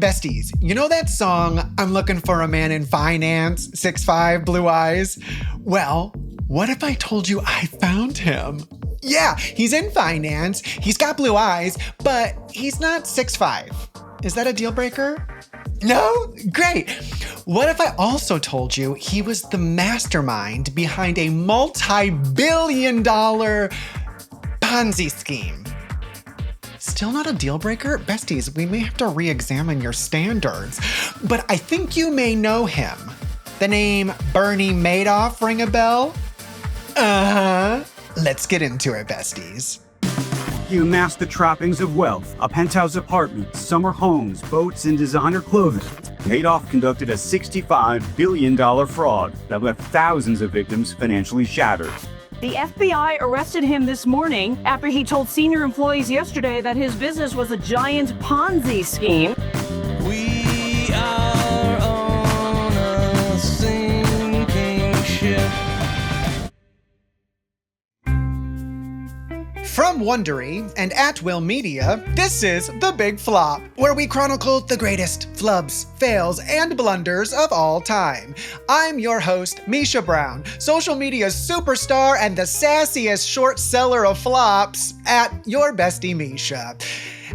Besties, you know that song, I'm looking for a man in finance, 6'5", blue eyes? Well, what if I told you I found him? Yeah, he's in finance, he's got blue eyes, but he's not 6'5". Is that a deal breaker? No? Great. What if I also told you he was the mastermind behind a multi-billion-dollar Ponzi scheme? Still not a deal breaker? Besties, we may have to re-examine your standards. But I think you may know him. The name Bernie Madoff ring a bell? Uh-huh. Let's get into it, besties. He amassed the trappings of wealth, a penthouse apartment, summer homes, boats, and designer clothing. Madoff conducted a $65 billion fraud that left thousands of victims financially shattered. The FBI arrested him this morning after he told senior employees yesterday that his business was a giant Ponzi scheme. We are on a sinking ship. From Wondery and At Will Media, this is The Big Flop, where we chronicle the greatest flubs, fails, and blunders of all time. I'm your host, Misha Brown, social media superstar and the sassiest short seller of flops at your bestie Misha.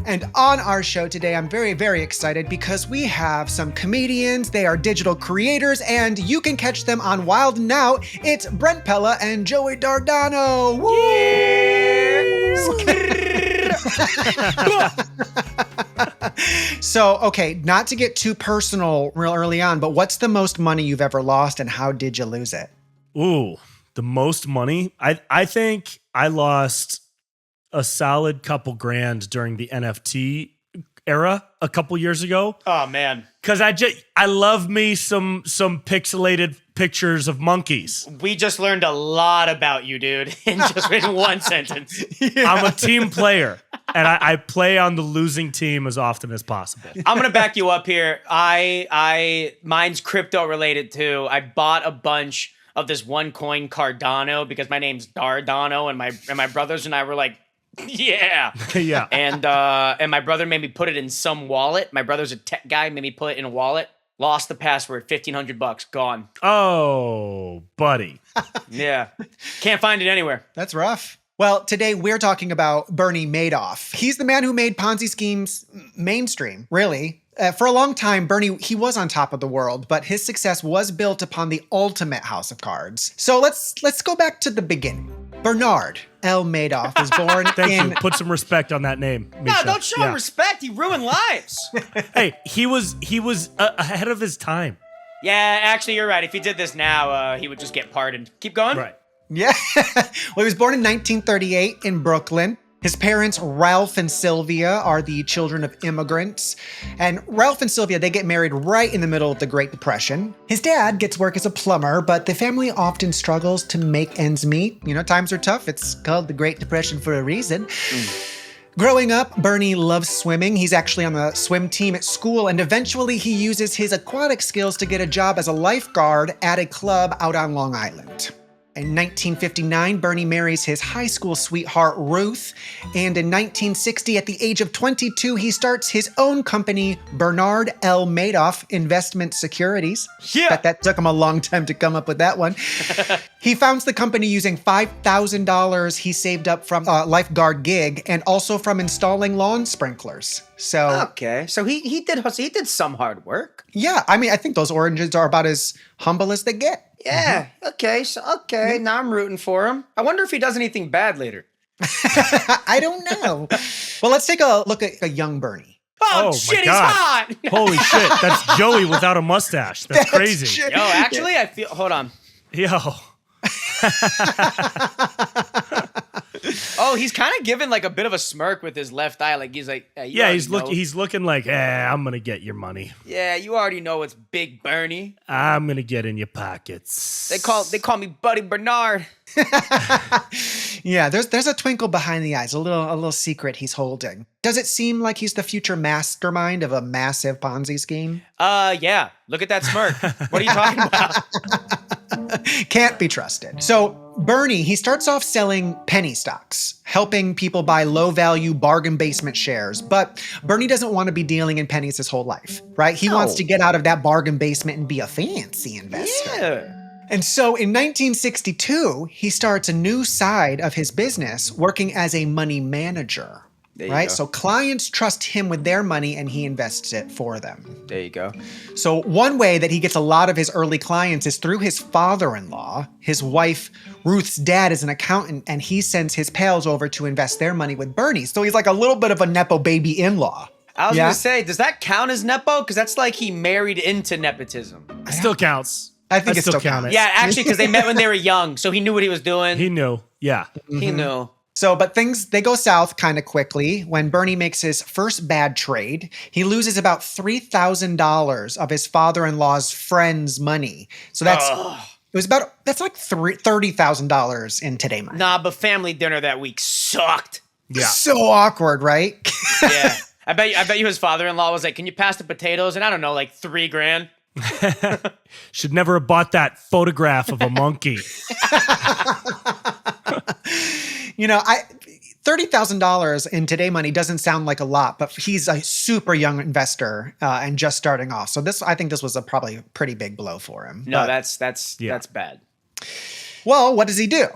And on our show today, I'm very, very excited because we have some comedians. They are digital creators, and you can catch them on Wildin Out. It's Brent Pella and Joey Dardano. Woo! So, okay, not to get too personal real early on, but what's the most money you've ever lost, and how did you lose it? Ooh, the most money? I think I lost a solid couple grand during the NFT era a couple years ago. Oh man. Cause I love me some pixelated pictures of monkeys. We just learned a lot about you, dude, in one sentence. Yeah. I'm a team player and I play on the losing team as often as possible. I'm gonna back you up here. Mine's crypto related too. I bought a bunch of this one coin Cardano because my name's Dardano, and my brothers and I were like, yeah. Yeah. And my brother made me put it in some wallet. My brother's a tech guy, made me put it in a wallet. Lost the password, $1,500, gone. Oh, buddy. Yeah. Can't find it anywhere. That's rough. Well, today we're talking about Bernie Madoff. He's the man who made Ponzi schemes mainstream, really. For a long time, Bernie, he was on top of the world, but his success was built upon the ultimate house of cards. So let's go back to the beginning. Bernard L. Madoff was born Thank in... you. Put some respect on that name, No, Misha. don't show him respect. He ruined lives. Hey, he was ahead of his time. Yeah, actually, you're right. If he did this now, he would just get pardoned. Keep going. Right. Yeah. Well, he was born in 1938 in Brooklyn. His parents, Ralph and Sylvia, are the children of immigrants. And Ralph and Sylvia, they get married right in the middle of the Great Depression. His dad gets work as a plumber, but the family often struggles to make ends meet. You know, times are tough. It's called the Great Depression for a reason. Growing up, Bernie loves swimming. He's actually on the swim team at school, and eventually he uses his aquatic skills to get a job as a lifeguard at a club out on Long Island. In 1959, Bernie marries his high school sweetheart, Ruth. And in 1960, at the age of 22, he starts his own company, Bernard L. Madoff Investment Securities. Yeah. Bet that took him a long time to come up with that one. He founds the company using $5,000 he saved up from a lifeguard gig and also from installing lawn sprinklers. So Okay, so he did some hard work. yeah, I mean, I think those origins are about as humble as they get. Yeah. Okay. Now I'm rooting for him. I wonder if he does anything bad later. I don't know. Well, let's take a look at a young Bernie. Oh, my shit, he's God. hot. Holy shit. That's Joey without a mustache. That's crazy. shit. Yo, actually, I feel. Hold on. Yo. Oh, he's kind of giving like a bit of a smirk with his left eye. Like he's like, you Yeah, already he's know. looking like, I'm gonna get your money. Yeah, you already know it's Big Bernie. I'm gonna get in your pockets. They call me Buddy Bernard. Yeah, there's a twinkle behind the eyes, a little secret he's holding. Does it seem like he's the future mastermind of a massive Ponzi scheme? Yeah. Look at that smirk. What are you talking about? Can't be trusted. So Bernie, he starts off selling penny stocks, helping people buy low-value bargain basement shares. But Bernie doesn't want to be dealing in pennies his whole life, right? He wants to get out of that bargain basement and be a fancy investor. Yeah. And so in 1962, he starts a new side of his business, working as a money manager. There you Right? go. So clients trust him with their money and he invests it for them. There you go. So one way that he gets a lot of his early clients is through his father-in-law. His wife, Ruth's dad, is an accountant, and he sends his pals over to invest their money with Bernie. So he's like a little bit of a Nepo baby in-law. I was Yeah. gonna say, does that count as Nepo? Because that's like he married into nepotism. It still counts. I think it still count counts. it. Yeah, actually, because they met when they were young, so he knew what he was doing. He knew. Yeah. He knew. So, but things, they go south kind of quickly. When Bernie makes his first bad trade, he loses about $3,000 of his father-in-law's friend's money. So that's, that's like $30,000 in today money. Nah, but family dinner that week sucked. Yeah. So awkward, right? Yeah. I bet you his father-in-law was like, can you pass the potatoes? And I don't know, like $3,000. Should never have bought that photograph of a monkey. You know, $30,000 in today money doesn't sound like a lot, but he's a super young investor and just starting off. So I think this was probably a pretty big blow for him. No, But- that's bad. Well, what does he do?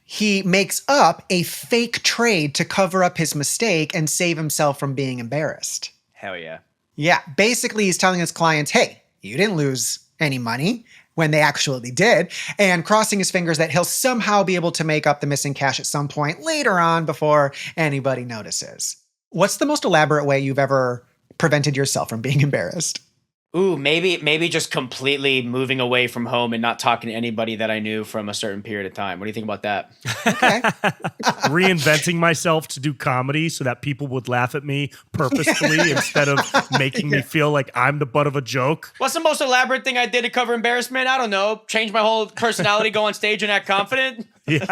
He makes up a fake trade to cover up his mistake and save himself from being embarrassed. Hell yeah. Yeah, basically he's telling his clients, hey, you didn't lose any money when they actually did, and crossing his fingers that he'll somehow be able to make up the missing cash at some point later on before anybody notices. What's the most elaborate way you've ever prevented yourself from being embarrassed? Ooh, maybe just completely moving away from home and not talking to anybody that I knew from a certain period of time. What do you think about that? Okay. Reinventing myself to do comedy so that people would laugh at me purposefully instead of making me feel like I'm the butt of a joke. What's the most elaborate thing I did to cover embarrassment? I don't know. Change my whole personality, go on stage and act confident. Yeah.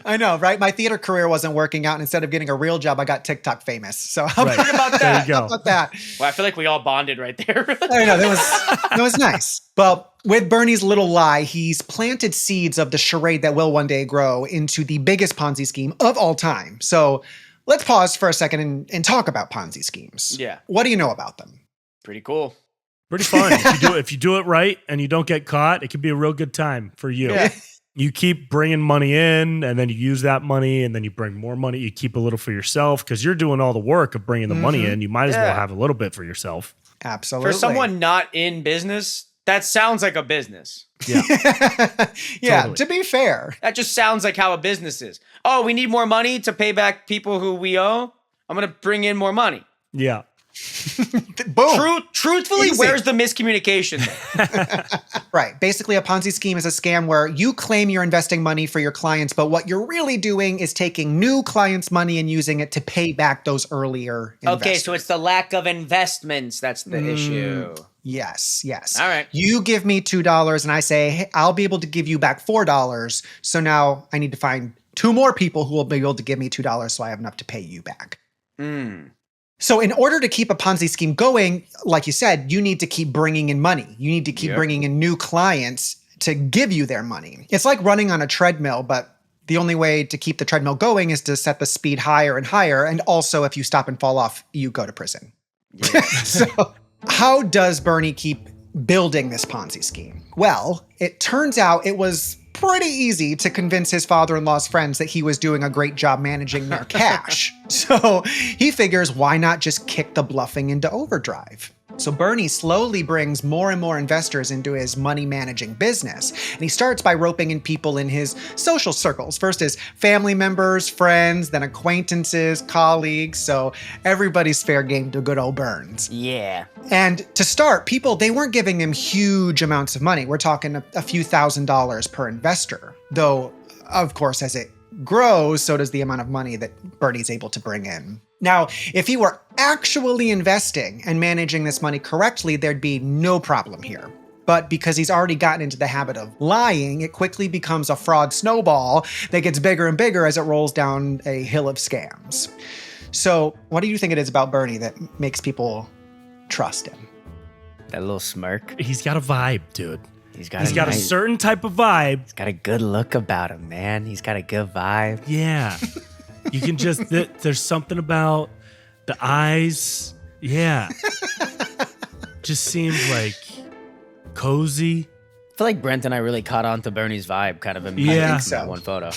I know, right? My theater career wasn't working out, and instead of getting a real job, I got TikTok famous. So how Right. about that? There you go. How about that? Well, I feel like we all bonded right there. I know, that was nice. Well, with Bernie's little lie, he's planted seeds of the charade that will one day grow into the biggest Ponzi scheme of all time. So let's pause for a second and talk about Ponzi schemes. Yeah. What do you know about them? Pretty cool. Pretty fun. If you do it right and you don't get caught, it can be a real good time for you. Yeah. You keep bringing money in, and then you use that money, and then you bring more money. You keep a little for yourself because you're doing all the work of bringing the money in. You might as well Yeah. have a little bit for yourself. Absolutely. For someone not in business, that sounds like a business. Yeah. Yeah, Totally. to be fair. That just sounds like how a business is. Oh, we need more money to pay back people who we owe. I'm going to bring in more money. Yeah. Boom. Truthfully, Easy. where's the miscommunication there? Right. Basically, a Ponzi scheme is a scam where you claim you're investing money for your clients, but what you're really doing is taking new clients' money and using it to pay back those earlier investors. Okay, so it's the lack of investments that's the issue. Yes. All right. You give me $2 and I say, hey, I'll be able to give you back $4. So now I need to find two more people who will be able to give me $2 so I have enough to pay you back. So in order to keep a Ponzi scheme going, like you said, you need to keep bringing in money. You need to keep bringing in new clients to give you their money. It's like running on a treadmill, but the only way to keep the treadmill going is to set the speed higher and higher. And also, if you stop and fall off, you go to prison. So how does Bernie keep building this Ponzi scheme? Well, it turns out it was pretty easy to convince his father-in-law's friends that he was doing a great job managing their cash. So he figures, why not just kick the bluffing into overdrive? So Bernie slowly brings more and more investors into his money managing business. And he starts by roping in people in his social circles. First his family members, friends, then acquaintances, colleagues. So everybody's fair game to good old Burns. Yeah. And to start, people, they weren't giving him huge amounts of money. We're talking a few $1,000s per investor. Though, of course, as it grows, so does the amount of money that Bernie's able to bring in. Now, if he were actually investing and managing this money correctly, there'd be no problem here. But because he's already gotten into the habit of lying, it quickly becomes a fraud snowball that gets bigger and bigger as it rolls down a hill of scams. So what do you think it is about Bernie that makes people trust him? That little smirk. He's got a vibe, dude. He's He's got a certain type of vibe. He's got a good look about him, man. He's got a good vibe. Yeah. You can just, there's something about the eyes. Yeah. Just seems like cozy. I feel like Brent and I really caught on to Bernie's vibe kind of immediately Yeah. I think so. in that one photo.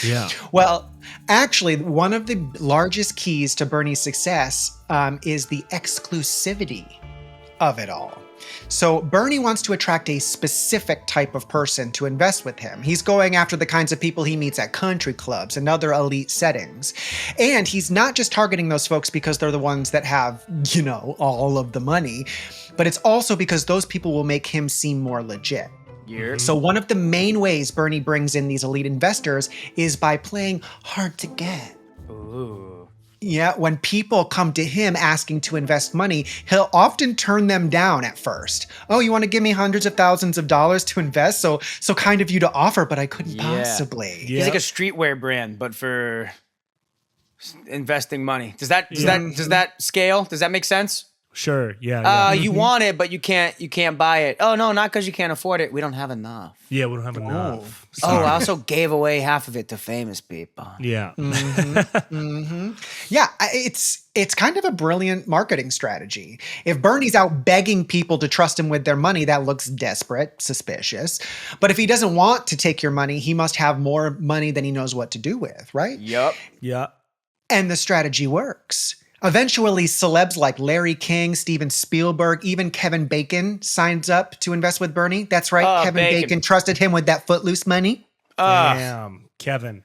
Yeah. Well, actually, one of the largest keys to Bernie's success is the exclusivity of it all. So Bernie wants to attract a specific type of person to invest with him. He's going after the kinds of people he meets at country clubs and other elite settings. And he's not just targeting those folks because they're the ones that have, all of the money, but it's also because those people will make him seem more legit. So one of the main ways Bernie brings in these elite investors is by playing hard to get. Ooh. Yeah, when people come to him asking to invest money, he'll often turn them down at first. Oh, you want to give me hundreds of thousands of dollars to invest? So kind of you to offer, but I couldn't possibly. He's like a streetwear brand, but for investing money. Does that scale? Does that make sense? Sure. Yeah. You want it, but you can't buy it. Oh no, not because you can't afford it. We don't have enough. Yeah, we don't have enough. Oh, I also gave away half of it to famous people. Yeah. Yeah, it's kind of a brilliant marketing strategy. If Bernie's out begging people to trust him with their money, that looks desperate, suspicious. But if he doesn't want to take your money, he must have more money than he knows what to do with, right? Yup. Yeah. And the strategy works. Eventually, celebs like Larry King, Steven Spielberg, even Kevin Bacon signs up to invest with Bernie. That's right, Kevin Bacon trusted him with that Footloose money. Damn, Kevin.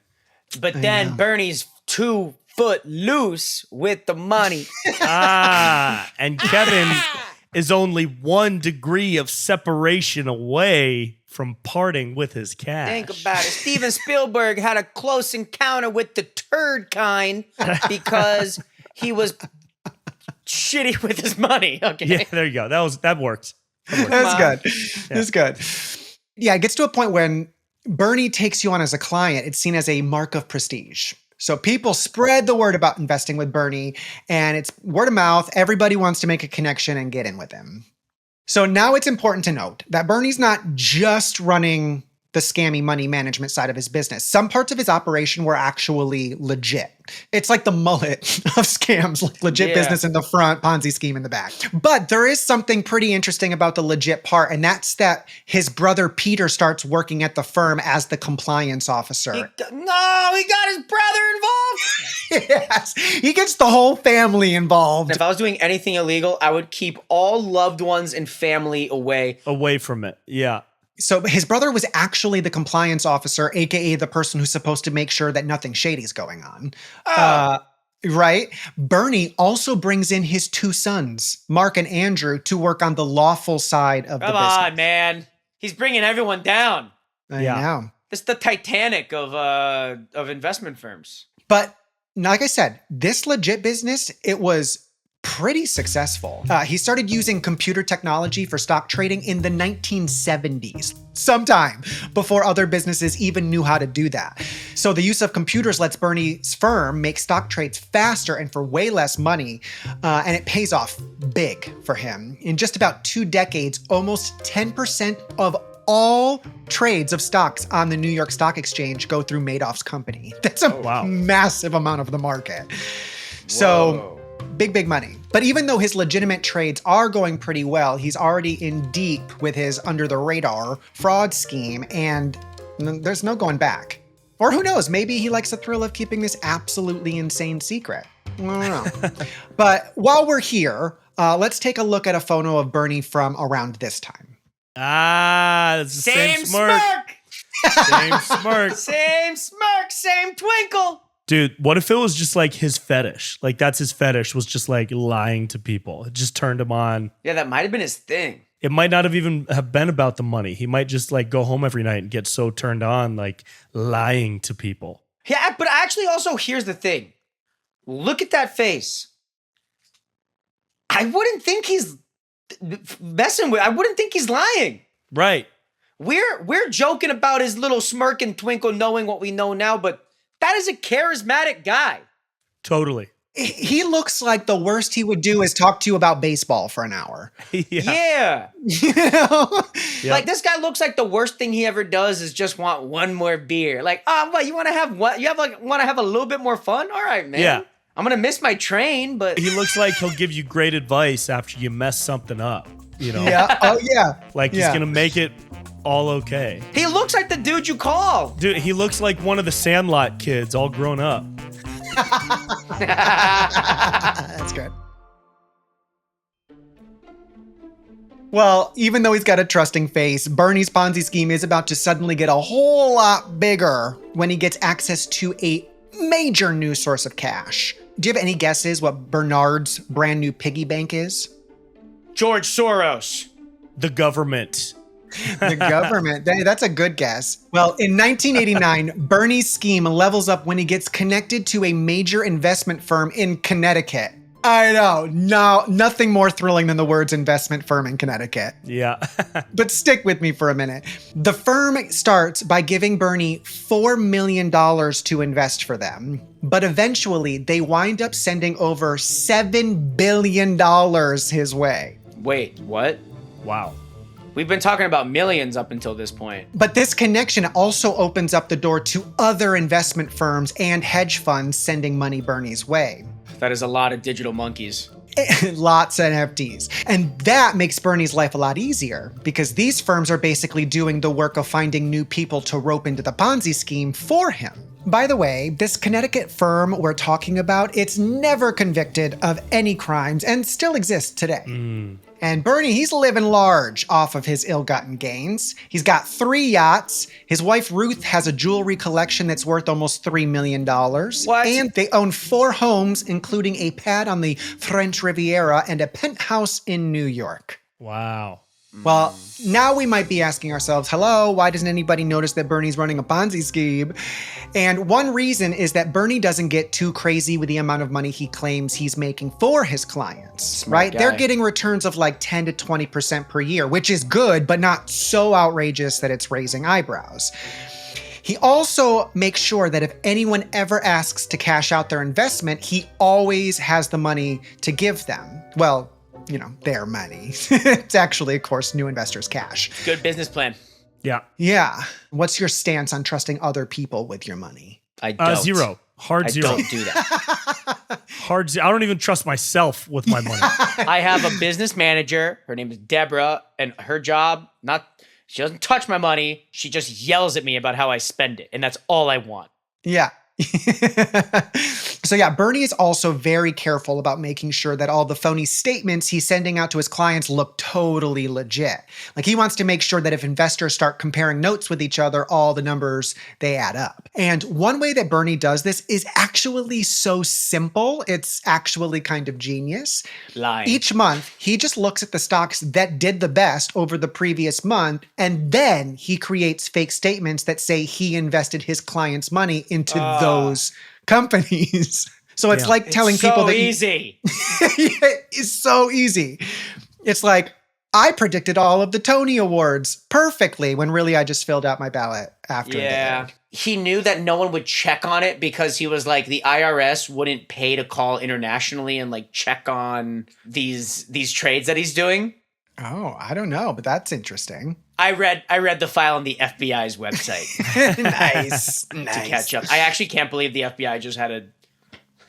But then Bernie's 2 foot loose with the money. And Kevin is only 1 degree of separation away from parting with his cash. Think about it. Steven Spielberg had a close encounter with the turd kind because he was shitty with his money. Okay. Yeah, there you go. That worked. That's good. That's good. Yeah, it gets to a point when Bernie takes you on as a client. It's seen as a mark of prestige. So people spread the word about investing with Bernie, and it's word of mouth. Everybody wants to make a connection and get in with him. So now it's important to note that Bernie's not just running the scammy money management side of his business. Some parts of his operation were actually legit. It's like the mullet of scams, like legit business in the front, Ponzi scheme in the back. But there is something pretty interesting about the legit part, and that's that his brother Peter starts working at the firm as the compliance officer. He got his brother involved. Yes, he gets the whole family involved. If I was doing anything illegal, I would keep all loved ones and family away. Away from it. Yeah. So his brother was actually the compliance officer, aka the person who's supposed to make sure that nothing shady's going on. Right? Bernie also brings in his 2 sons, Mark and Andrew, to work on the lawful side of the business. Come on, man. He's bringing everyone down. I know. It's the Titanic of investment firms. But like I said, this legit business, it was pretty successful. He started using computer technology for stock trading in the 1970s, sometime before other businesses even knew how to do that. So the use of computers lets Bernie's firm make stock trades faster and for way less money, and it pays off big for him. In just about 2 decades, almost 10% of all trades of stocks on the New York Stock Exchange go through Madoff's company. That's a massive amount of the market. So big money. But even though his legitimate trades are going pretty well, he's already in deep with his under the radar fraud scheme, and there's no going back. Or who knows, maybe he likes the thrill of keeping this absolutely insane secret. I don't know. But while we're here, let's take a look at a photo of Bernie from around this time. That's the same smirk. Same smirk. Same smirk, same twinkle. Dude, what if it was just like his fetish? Like that's his fetish, was just like lying to people. It just turned him on. Yeah, that might have been his thing. It might not have even have been about the money. He might just like go home every night and get so turned on, like lying to people. Yeah, but actually also here's the thing. Look at that face. I wouldn't think he's messing with, I wouldn't think he's lying. Right. We're joking about his little smirk and twinkle knowing what we know now, but that is a charismatic guy. Totally. He looks like the worst he would do is talk to you about baseball for an hour. Yeah. You know? Yep. Like this guy looks like the worst thing he ever does is just want one more beer. Like, oh, what you want to have? What you have? Like, want to have a little bit more fun? All right, man. Yeah. I'm gonna miss my train, but He looks like he'll give you great advice after you mess something up. You know, Yeah. Oh, yeah. like he's gonna make it all okay. he looks like the dude you call. Dude, he looks like one of the Sandlot kids, all grown up. That's good. Well, even though he's got a trusting face, Bernie's Ponzi scheme is about to suddenly get a whole lot bigger when he gets access to a major new source of cash. Do you have any guesses what Bernard's brand new piggy bank is? George Soros. The government. The government. That's a good guess. Well, in 1989, Bernie's scheme levels up when he gets connected to a major investment firm in Connecticut. I know. No, nothing more thrilling than the words investment firm in Connecticut. Yeah. But stick with me for a minute. The firm starts by giving Bernie $4 million to invest for them. But eventually, they wind up sending over $7 billion his way. Wait, what? Wow. We've been talking about millions up until this point. But this connection also opens up the door to other investment firms and hedge funds sending money Bernie's way. That is a lot of digital monkeys. Lots of NFTs. And that makes Bernie's life a lot easier because these firms are basically doing the work of finding new people to rope into the Ponzi scheme for him. By the way, this Connecticut firm we're talking about, it's never convicted of any crimes and still exists today. And Bernie, he's living large off of his ill-gotten gains. He's got 3 yachts. His wife Ruth has a jewelry collection that's worth almost $3 million. What? And they own 4 homes, including a pad on the French Riviera and a penthouse in New York. Wow. Well, now we might be asking ourselves, hello, why doesn't anybody notice that Bernie's running a Ponzi scheme? And one reason is that Bernie doesn't get too crazy with the amount of money he claims he's making for his clients, Smart right? guy. They're getting returns of like 10 to 20% per year, which is good, but not so outrageous that it's raising eyebrows. He also makes sure that if anyone ever asks to cash out their investment, he always has the money to give them. Well, you know, their money. It's actually, of course, new investors' cash. Good business plan. Yeah. Yeah. What's your stance on trusting other people with your money? I don't. 0. Hard I 0. don't do that. Hard 0. I don't even trust myself with my money. I have a business manager. Her name is Deborah, and her job, she doesn't touch my money. She just yells at me about how I spend it, and that's all I want. Yeah. So yeah, Bernie is also very careful about making sure that all the phony statements he's sending out to his clients look totally legit. Like he wants to make sure that if investors start comparing notes with each other, all the numbers, they add up. And one way that Bernie does this is actually so simple. It's actually kind of genius. Lying. Each month, he just looks at the stocks that did the best over the previous month, and then he creates fake statements that say he invested his clients' money into those companies. So it's Yeah. like telling people so that easy. it's so easy. It's like, I predicted all of the Tony Awards perfectly when really I just filled out my ballot after. Yeah. He knew that no one would check on it because he was like, the IRS wouldn't pay to call internationally and like check on these trades that he's doing. Oh, I don't know, but that's interesting. I read the file on the FBI's website Nice. to catch up. I actually can't believe the FBI just had a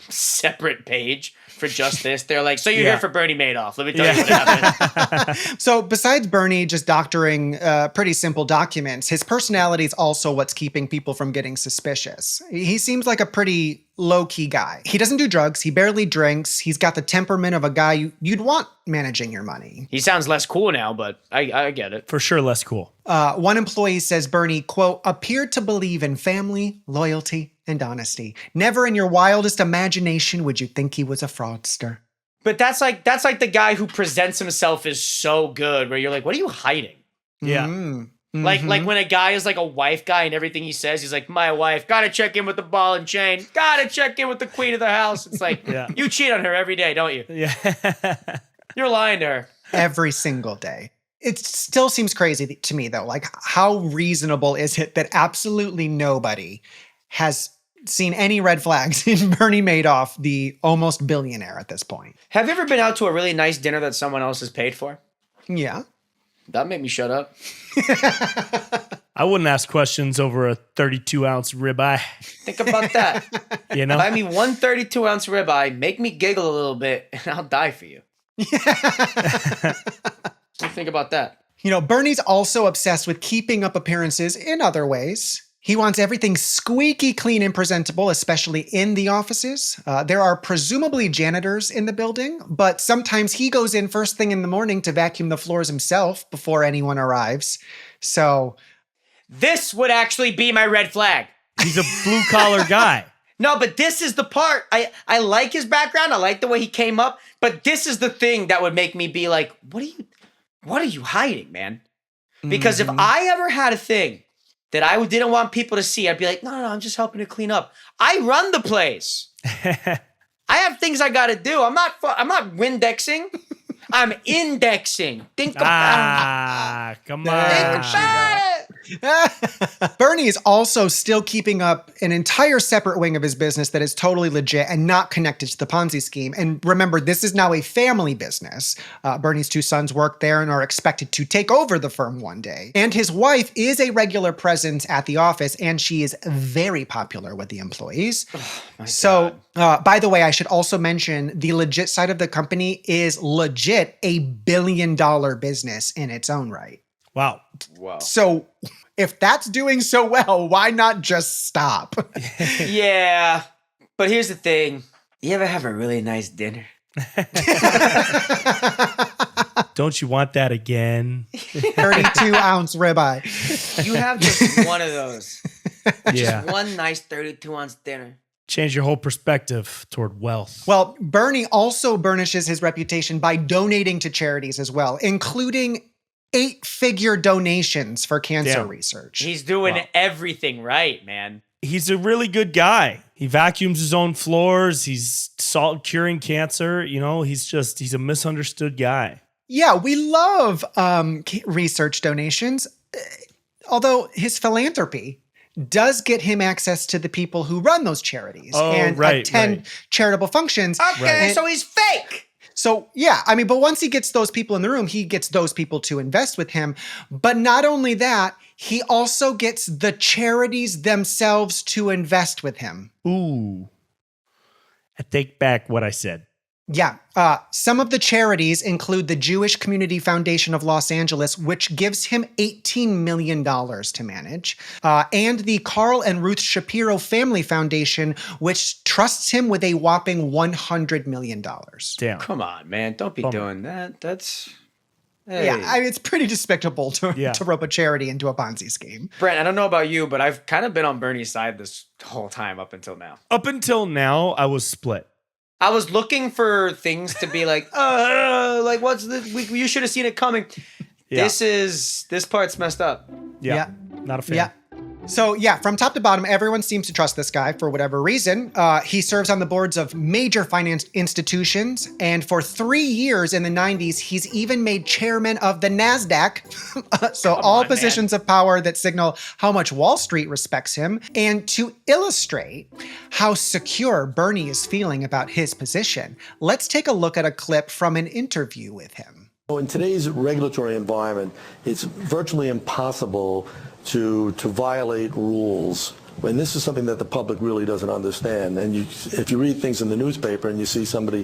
separate page for just this. They're like, so you're Yeah. here for Bernie Madoff. Let me tell you what happened. So besides Bernie just doctoring pretty simple documents, his personality is also what's keeping people from getting suspicious. He seems like a pretty low-key guy. He doesn't do drugs. He barely drinks. He's got the temperament of a guy you'd want managing your money. He sounds less cool now, but I get it. For sure, less cool. One employee says Bernie, quote, appeared to believe in family, loyalty, and honesty. Never in your wildest imagination would you think he was a fraudster. But that's like the guy who presents himself as so good, where you're like, what are you hiding? Yeah. Mm. Like when a guy is like a wife guy and everything he says, he's like, my wife, gotta check in with the ball and chain, gotta check in with the queen of the house. It's like, Yeah. you cheat on her every day, don't you? Yeah. You're lying to her. Every single day. It still seems crazy to me, though. Like, how reasonable is it that absolutely nobody has seen any red flags in Bernie Madoff, the almost billionaire at this point. Have you ever been out to a really nice dinner that someone else has paid for? Yeah. That made me shut up. I wouldn't ask questions over a 32-ounce ribeye. Think about that. You know? Buy me one 32-ounce ribeye, make me giggle a little bit, and I'll die for you. So think about that. You know, Bernie's also obsessed with keeping up appearances in other ways. He wants everything squeaky clean and presentable, especially in the offices. There are presumably janitors in the building, but sometimes he goes in first thing in the morning to vacuum the floors himself before anyone arrives. So This would actually be my red flag. He's a blue-collar guy. No, but this is the part. I like his background. I like the way he came up. But this is the thing that would make me be like, what are you hiding, man? Because if I ever had a thing that I didn't want people to see, I'd be like, no, I'm just helping to clean up. I run the place. I have things I got to do. I'm not Windexing. I'm indexing. Think about it. Come Think on. about it. Bernie is also still keeping up an entire separate wing of his business that is totally legit and not connected to the Ponzi scheme. And remember, this is now a family business. Bernie's 2 sons work there and are expected to take over the firm one day. And his wife is a regular presence at the office, and she is very popular with the employees. By the way, I should also mention the legit side of the company is legit $1 billion business in its own right. Wow. So if that's doing so well, why not just stop? Yeah. But here's the thing. You ever have a really nice dinner? Don't you want that again? 32-ounce ribeye. You have just one of those. Yeah. Just one nice 32-ounce dinner. Change your whole perspective toward wealth. Well, Bernie also burnishes his reputation by donating to charities as well, including 8-figure donations for cancer research. He's doing everything right, man. He's a really good guy. He vacuums his own floors. He's curing cancer. You know, he's a misunderstood guy. Yeah, we love research donations, although his philanthropy does get him access to the people who run those charities and attend charitable functions. Okay, so he's fake. So, yeah, I mean, but once he gets those people in the room, he gets those people to invest with him. But not only that, he also gets the charities themselves to invest with him. Ooh. I take back what I said. Yeah. Some of the charities include the Jewish Community Foundation of Los Angeles, which gives him $18 million to manage, and the Carl and Ruth Shapiro Family Foundation, which trusts him with a whopping $100 million. Damn. Come on, man. Don't be doing that. That's... Hey. Yeah, I mean, it's pretty despicable to rope a charity into a Ponzi scheme. Brent, I don't know about you, but I've kind of been on Bernie's side this whole time up until now. Up until now, I was split. I was looking for things to be like what's this? You should have seen it coming. Yeah. This part's messed up. Yeah. Not a fan. Yeah. So yeah, from top to bottom, everyone seems to trust this guy for whatever reason. He serves on the boards of major finance institutions, and for 3 years in the 90s, he's even made chairman of the NASDAQ. So all positions of power that signal how much Wall Street respects him. And to illustrate how secure Bernie is feeling about his position, let's take a look at a clip from an interview with him. In today's regulatory environment, it's virtually impossible to violate rules. And this is something that the public really doesn't understand. And if you read things in the newspaper and you see somebody,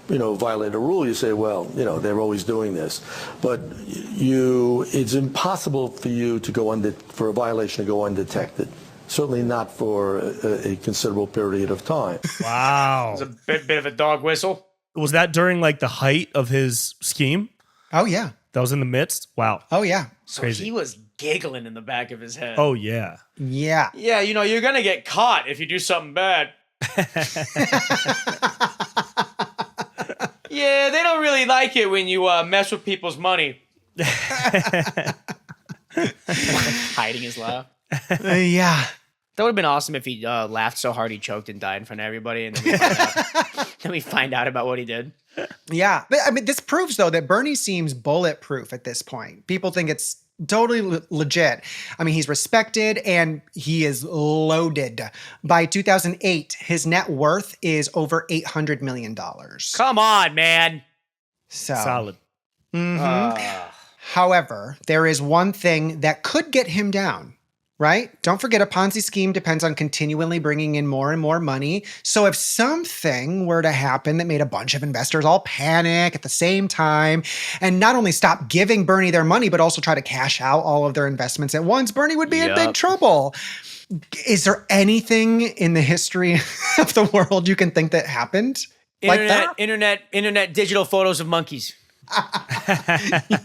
violate a rule, you say, well, they're always doing this. But it's impossible for you to for a violation to go undetected. Certainly not for a considerable period of time. Wow. It's a bit of a dog whistle. Was that during like the height of his scheme? Oh, yeah. That was in the midst? Wow. Oh, yeah. So Crazy. he was giggling in the back of his head. Oh, yeah. Yeah. Yeah, you're going to get caught if you do something bad. Yeah, they don't really like it when you mess with people's money. Hiding his laugh. Yeah. That would have been awesome if he laughed so hard he choked and died in front of everybody, and then we find out about what he did. Yeah. But I mean, this proves, though, that Bernie seems bulletproof at this point. People think it's totally legit. I mean, he's respected and he is loaded. By 2008, his net worth is over $800 million. Come on, man. So Solid. However, there is one thing that could get him down, right? Don't forget, a Ponzi scheme depends on continually bringing in more and more money. So if something were to happen that made a bunch of investors all panic at the same time and not only stop giving Bernie their money, but also try to cash out all of their investments at once, Bernie would be in big trouble. Is there anything in the history of the world you can think that happened like that? Internet digital photos of monkeys.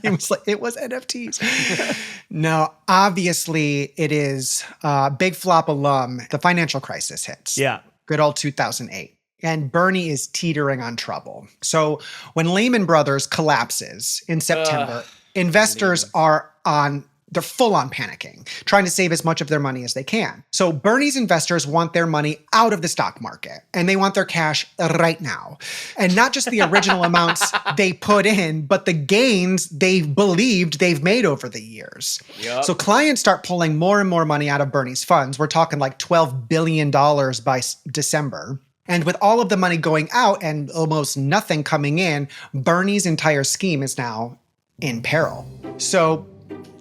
It was NFTs. No, obviously it is big flop alum. The financial crisis hits. Yeah. Good old 2008. And Bernie is teetering on trouble. So when Lehman Brothers collapses in September, investors they're full on panicking, trying to save as much of their money as they can. So Bernie's investors want their money out of the stock market and they want their cash right now. And not just the original amounts they put in, but the gains they've believed they've made over the years. Yep. So clients start pulling more and more money out of Bernie's funds. We're talking like $12 billion by December. And with all of the money going out and almost nothing coming in, Bernie's entire scheme is now in peril. So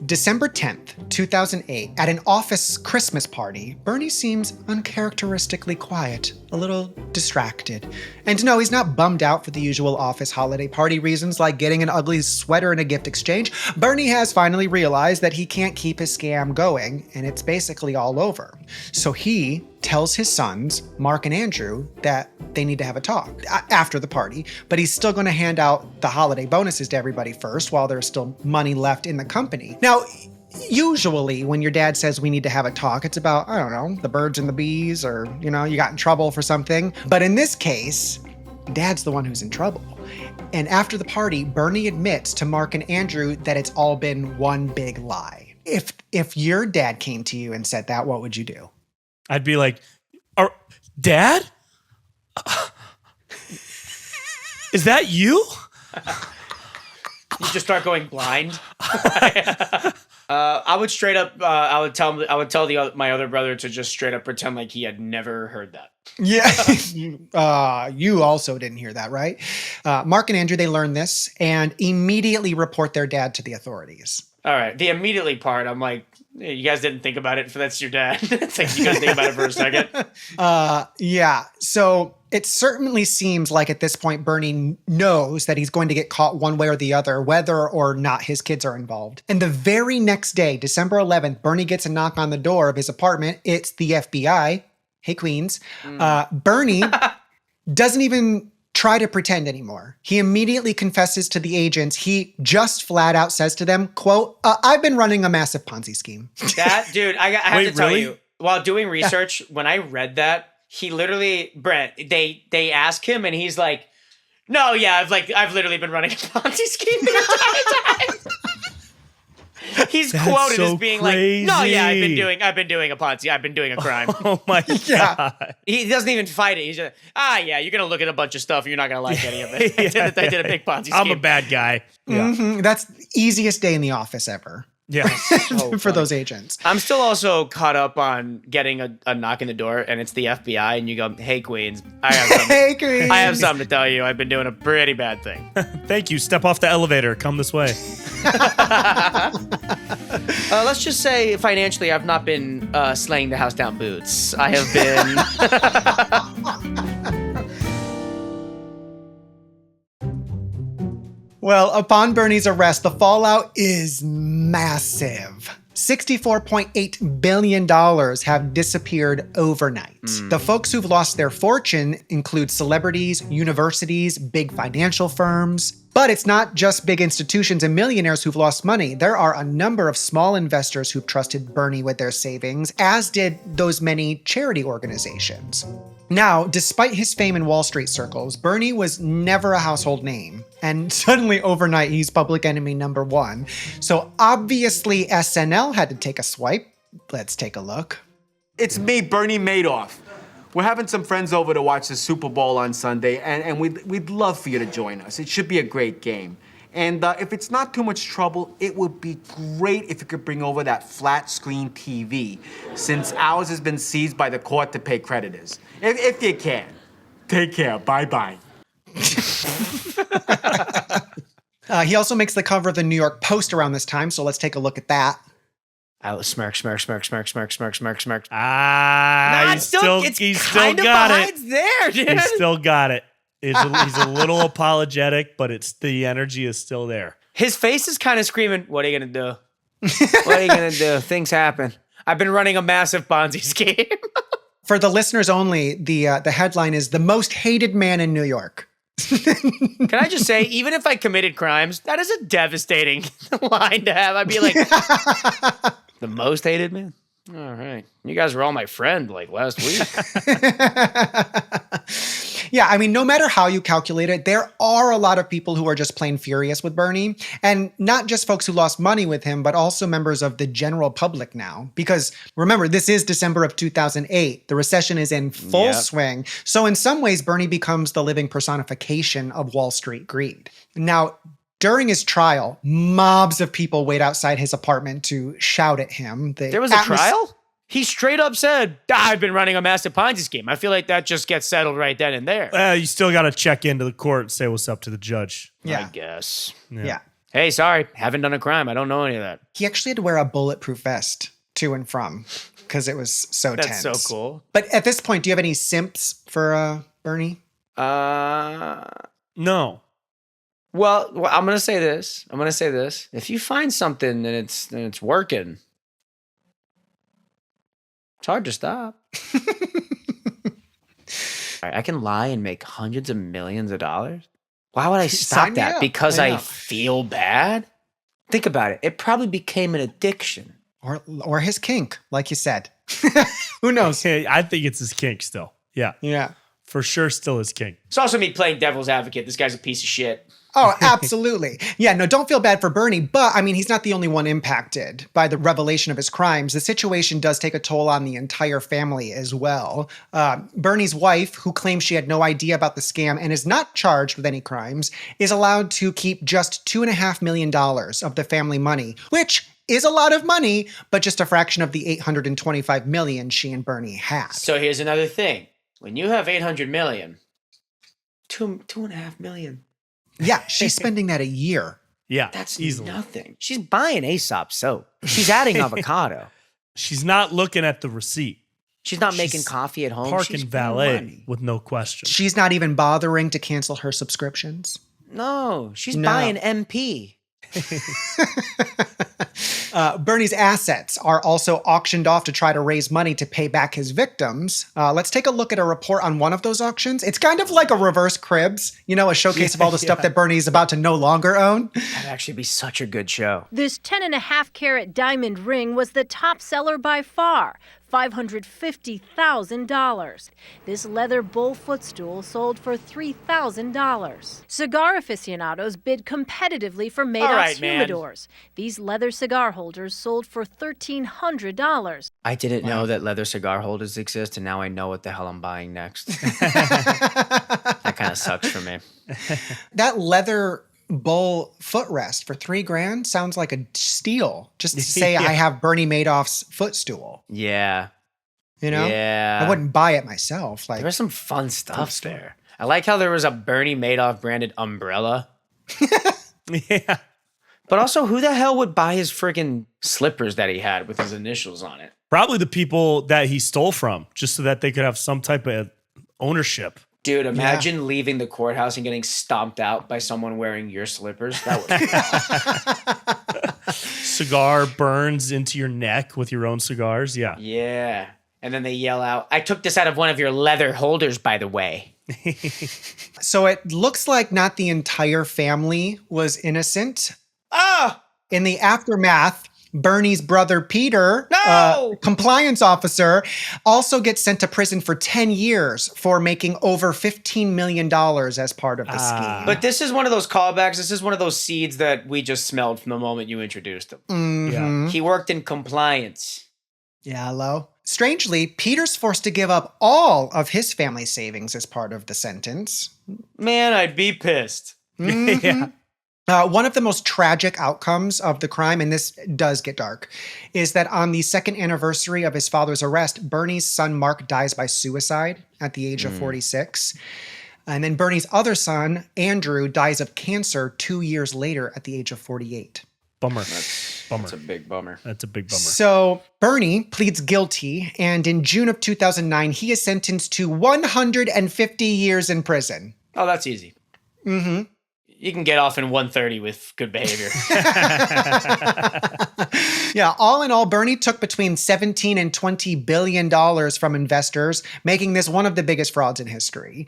December 10th, 2008, at an office Christmas party, Bernie seems uncharacteristically quiet, a little distracted. And no, he's not bummed out for the usual office holiday party reasons like getting an ugly sweater and a gift exchange. Bernie has finally realized that he can't keep his scam going, and it's basically all over. So he tells his sons, Mark and Andrew, that they need to have a talk after the party, but he's still going to hand out the holiday bonuses to everybody first while there's still money left in the company. Now, usually when your dad says we need to have a talk, it's about, I don't know, the birds and the bees, or, you got in trouble for something. But in this case, Dad's the one who's in trouble. And after the party, Bernie admits to Mark and Andrew that it's all been one big lie. If your dad came to you and said that, what would you do? I'd be like, Dad? Is that you? You just start going blind. I would straight up. I would tell my other brother to just straight up pretend like he had never heard that. Yeah, you also didn't hear that, right? Mark and Andrew, they learn this and immediately report their dad to the authorities. All right, the immediately part, I'm like, hey, you guys didn't think about it. That's your dad. It's like you guys think about it for a second. Yeah. So it certainly seems like at this point, Bernie knows that he's going to get caught one way or the other, whether or not his kids are involved. And the very next day, December 11th, Bernie gets a knock on the door of his apartment. It's the FBI. Hey, Queens. Bernie doesn't even try to pretend anymore. He immediately confesses to the agents. He just flat out says to them, quote, I've been running a massive Ponzi scheme. That, dude, I have to tell really? you, while doing research, when I read that, he literally, Brent, they ask him and he's like, no, yeah, I've literally been running a Ponzi scheme the entire time. He's That's quoted so as being crazy. like, no, yeah, I've been doing a Ponzi. I've been doing a crime. Oh my God. He doesn't even fight it. He's just, yeah, you're going to look at a bunch of stuff and you're not going to like any of it. Yeah. I did a big Ponzi scheme. I'm a bad guy. Yeah. Mm-hmm. That's the easiest day in the office ever. Yeah. For those agents. I'm still also caught up on getting a knock in the door and it's the FBI and you go, hey, Queens, I have something to tell you. I've been doing a pretty bad thing. Thank you. Step off the elevator. Come this way. Let's just say financially, I've not been slaying the house down boots. I have been... Well, upon Bernie's arrest, the fallout is massive. $64.8 billion have disappeared overnight. The folks who've lost their fortune include celebrities, universities, big financial firms. But it's not just big institutions and millionaires who've lost money. There are a number of small investors who've trusted Bernie with their savings, as did those many charity organizations. Now, despite his fame in Wall Street circles, Bernie was never a household name. And suddenly overnight, he's public enemy number one. So obviously SNL had to take a swipe. Let's take a look. It's me, Bernie Madoff. We're having some friends over to watch the Super Bowl on Sunday, and we'd love for you to join us. It should be a great game. And if it's not too much trouble, it would be great if you could bring over that flat screen TV, since ours has been seized by the court to pay creditors. If you can. Take care. Bye-bye. He also makes the cover of the New York Post around this time, so let's take a look at that. I smirk. Ah, He's still got behind it. there, dude. He's still got it. He's a little apologetic, but the energy is still there. His face is kind of screaming, what are you going to do? What are you going to do? Things happen. I've been running a massive Ponzi scheme. For the listeners only, the headline is "The Most Hated Man in New York." Can I just say, even if I committed crimes, that is a devastating line to have. I'd be like, the most hated man? All right. You guys were all my friend like last week. Yeah, I mean, no matter how you calculate it, there are a lot of people who are just plain furious with Bernie. And not just folks who lost money with him, but also members of the general public now. Because remember, this is December of 2008. The recession is in full swing. So in some ways, Bernie becomes the living personification of Wall Street greed. Now, during his trial, mobs of people wait outside his apartment to shout at him. There was a trial? He straight up said, I've been running a massive Ponzi scheme. I feel like that just gets settled right then and there. You still got to check into the court and say what's up to the judge. Yeah. I guess. Yeah. Hey, sorry. Haven't done a crime. I don't know any of that. He actually had to wear a bulletproof vest to and from because it was so tense. That's so cool. But at this point, do you have any simps for Bernie? No. Well, I'm going to say this. If you find something and it's working, it's hard to stop. I can lie and make hundreds of millions of dollars. Why would I stop that? Because I feel bad? Think about it. It probably became an addiction. Or his kink, like you said. Who knows? I think it's his kink still. Yeah. Yeah. For sure, still his kink. It's also me playing devil's advocate. This guy's a piece of shit. Oh, absolutely. Yeah, no, don't feel bad for Bernie, but I mean, he's not the only one impacted by the revelation of his crimes. The situation does take a toll on the entire family as well. Bernie's wife, who claims she had no idea about the scam and is not charged with any crimes, is allowed to keep just $2.5 million of the family money, which is a lot of money, but just a fraction of the $825 million she and Bernie had. So here's another thing. When you have $800 million, $2.5 million. Yeah, she's spending that a year. Yeah, that's easily. Nothing. She's buying Aesop soap. She's adding avocado. She's not looking at the receipt. She's not making coffee at home. Parking valet with no question. She's not even bothering to cancel her subscriptions. No, she's buying MP. Bernie's assets are auctioned auctioned off to try to raise money to pay back his victims. Let's take a look at a report on one of those auctions. It's kind of like a reverse Cribs, a showcase of all the stuff that Bernie's about to no longer own. That'd actually be such a good show. This 10.5-carat diamond ring was the top seller by far. $550,000. This leather bull footstool sold for $3,000. Cigar aficionados bid competitively for Madoff's humidors. These leather cigar holders sold for $1,300. I didn't know that leather cigar holders exist, and now I know what the hell I'm buying next. That kind of sucks for me. That leather bull footrest for $3,000 sounds like a steal. Just to say I have Bernie Madoff's footstool. Yeah. Yeah. I wouldn't buy it myself. There was some fun stuff there. I like how there was a Bernie Madoff branded umbrella. Yeah. But also, who the hell would buy his freaking slippers that he had with his initials on it? Probably the people that he stole from, just so that they could have some type of ownership. Dude, imagine leaving the courthouse and getting stomped out by someone wearing your slippers. That would be awesome. Cigar burns into your neck with your own cigars. Yeah. Yeah. And then they yell out, I took this out of one of your leather holders, by the way. So it looks like not the entire family was innocent. In the aftermath, Bernie's brother Peter, compliance officer, also gets sent to prison for 10 years for making over $15 million as part of the scheme. But this is one of those callbacks. This is one of those seeds that we just smelled from the moment you introduced him. Mm-hmm. Yeah. He worked in compliance. Yeah, hello. Strangely, Peter's forced to give up all of his family savings as part of the sentence. Man, I'd be pissed. Mm-hmm. Yeah. One of the most tragic outcomes of the crime, and this does get dark, is that on the second anniversary of his father's arrest, Bernie's son Mark dies by suicide at the age of 46. And then Bernie's other son, Andrew, dies of cancer 2 years later at the age of 48. Bummer. That's a big bummer. That's a big bummer. So Bernie pleads guilty, and in June of 2009, he is sentenced to 150 years in prison. Oh, that's easy. Mm-hmm. You can get off in 130 with good behavior. Yeah, all in all, Bernie took between $17 and $20 billion from investors, making this one of the biggest frauds in history.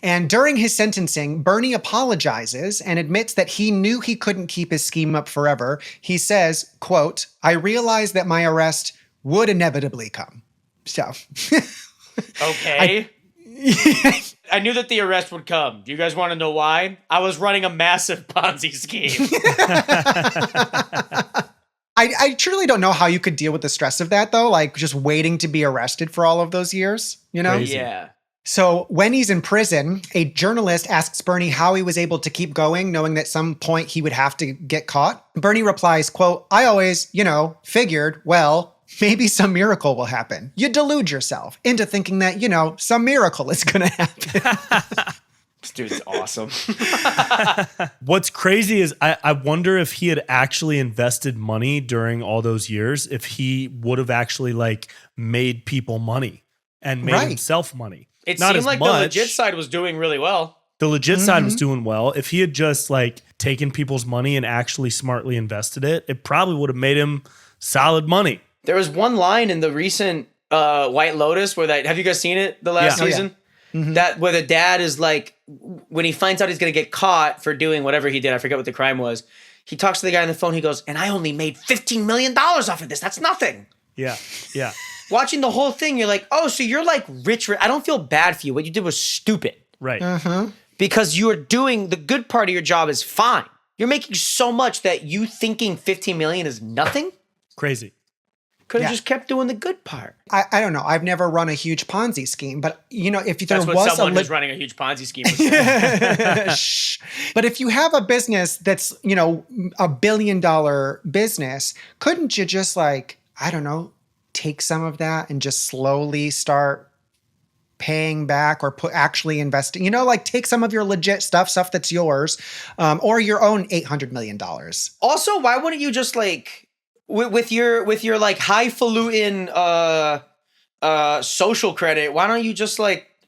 And during his sentencing, Bernie apologizes and admits that he knew he couldn't keep his scheme up forever. He says, quote, "I realized that my arrest would inevitably come." So. Okay. I knew that the arrest would come. Do you guys want to know why? I was running a massive Ponzi scheme. I truly don't know how you could deal with the stress of that, though, like just waiting to be arrested for all of those years, you know? Crazy. Yeah. So when he's in prison, a journalist asks Bernie how he was able to keep going, knowing that at some point he would have to get caught. Bernie replies, quote, "I always, figured, well, maybe some miracle will happen." You delude yourself into thinking that, some miracle is going to happen. This dude's awesome. What's crazy is I wonder if he had actually invested money during all those years, if he would have actually made people money and made himself money. It Not seemed as like much. the legit side was doing really well. The legit side was doing well. If he had just taken people's money and actually smartly invested it, it probably would have made him solid money. There was one line in the recent White Lotus where have you guys seen it the last season? Yeah. Mm-hmm. That where the dad is when he finds out he's going to get caught for doing whatever he did, I forget what the crime was. He talks to the guy on the phone. He goes, "And I only made $15 million off of this. That's nothing." Yeah. Yeah. Watching the whole thing, you're like, oh, so you're rich. I don't feel bad for you. What you did was stupid. Right. Because you are doing the good part of your job is fine. You're making so much that you thinking 15 million is nothing. Crazy. Could have just kept doing the good part. I don't know. I've never run a huge Ponzi scheme, but if there That's what was someone who's running a huge Ponzi scheme would say. Shh. But if you have a business that's, a $1 billion business, couldn't you just take some of that and just slowly start paying back or actually investing, take some of your legit stuff that's yours, or your own $800 million. Also, why wouldn't you just with your highfalutin social credit, why don't you just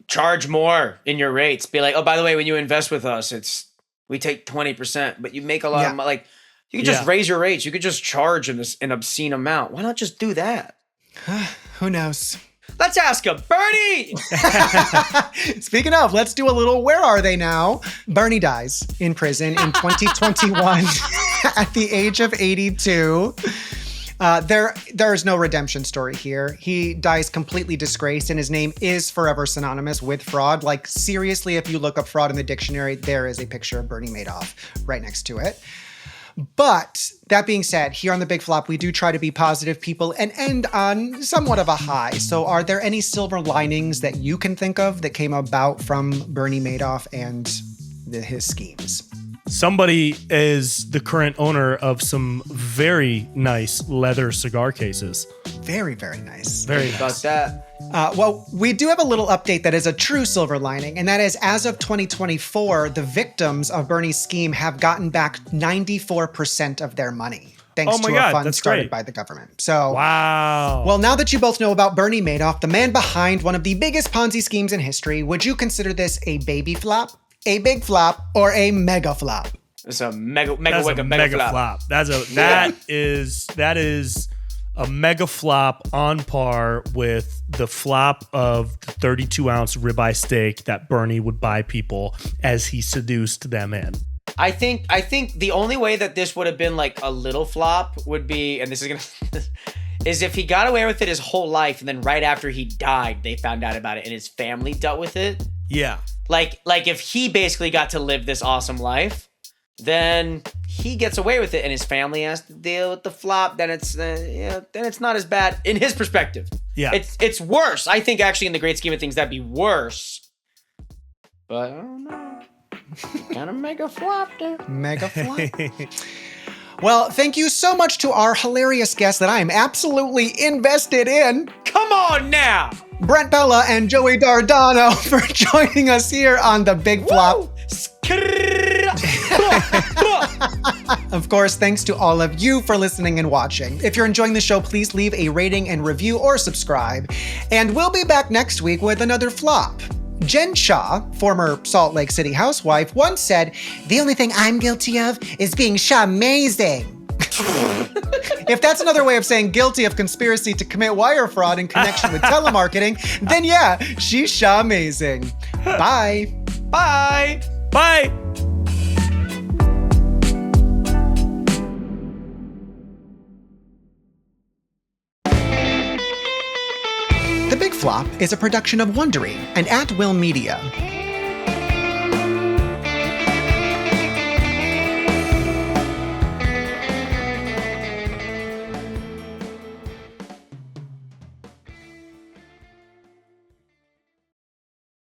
charge more in your rates? Be like, oh, by the way, when you invest with us, we take 20%, but you make a lot of money. You could just raise your rates. You could just charge an obscene amount. Why not just do that? Who knows? Let's ask him. Bernie! Speaking of, let's do a little Where Are They Now? Bernie dies in prison in 2021 at the age of 82. There is no redemption story here. He dies completely disgraced, and his name is forever synonymous with fraud. Seriously, if you look up fraud in the dictionary, there is a picture of Bernie Madoff right next to it. But that being said, here on The Big Flop, we do try to be positive people and end on somewhat of a high. So are there any silver linings that you can think of that came about from Bernie Madoff and his schemes? Somebody is the current owner of some very nice leather cigar cases. Very, very nice. Very nice. About that. Well, we do have a little update that is a true silver lining, and that is as of 2024, the victims of Bernie's scheme have gotten back 94% of their money. Thanks to a fund started by the government. So, wow. Well, now that you both know about Bernie Madoff, the man behind one of the biggest Ponzi schemes in history, would you consider this a baby flop, a big flop, or a mega flop? It's a mega flop. That is a mega flop on par with the flop of the 32-ounce ribeye steak that Bernie would buy people as he seduced them in. I think the only way that this would have been a little flop would be, and this is gonna, is if he got away with it his whole life, and then right after he died, they found out about it, and his family dealt with it. Yeah. Like if he basically got to live this awesome life, then he gets away with it, and his family has to deal with the flop. Then it's not as bad in his perspective. Yeah, it's worse. I think actually in the great scheme of things that'd be worse. But I don't know. Kind of mega flop there. Mega flop. Well, thank you so much to our hilarious guests that I am absolutely invested in. Come on now. Brent Pella and Joey Dardano for joining us here on The Big Flop. Of course, thanks to all of you for listening and watching. If you're enjoying the show, please leave a rating and review or subscribe. And we'll be back next week with another flop. Jen Shaw, former Salt Lake City housewife, once said, "The only thing I'm guilty of is being Shaw-mazing." If that's another way of saying guilty of conspiracy to commit wire fraud in connection with telemarketing, then yeah, she's Shaw-mazing. Bye. Bye. Bye. The Big Flop is a production of Wondery and At Will Media.